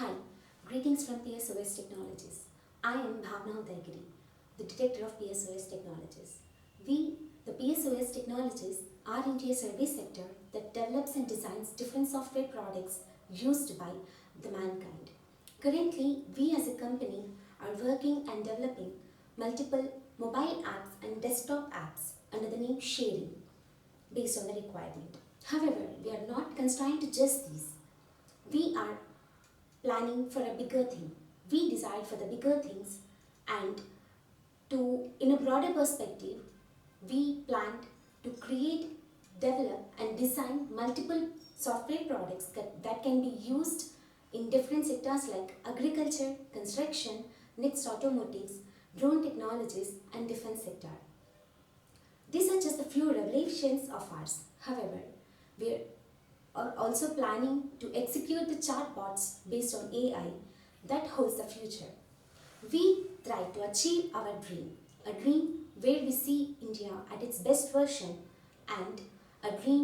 Hi, greetings from Psos Technologies. I am Bhavna Udaygiri, the director of Psos Technologies. We, the Psos Technologies, are into a service sector that develops and designs different software products used by the mankind. Currently, we as a company are working and developing multiple mobile apps and desktop apps under the name Sharing based on the requirement. However, we are not constrained to just these. We are planning for a bigger thing. We decide for the bigger things, and in a broader perspective, we planned to create, develop and design multiple software products that can be used in different sectors like agriculture, construction, next automotives, drone technologies and defense sector. These are just a few revelations of ours. However, we are also planning to execute the chatbots based on AI that holds the future. We try to achieve our dream, a dream where we see India at its best version, and a dream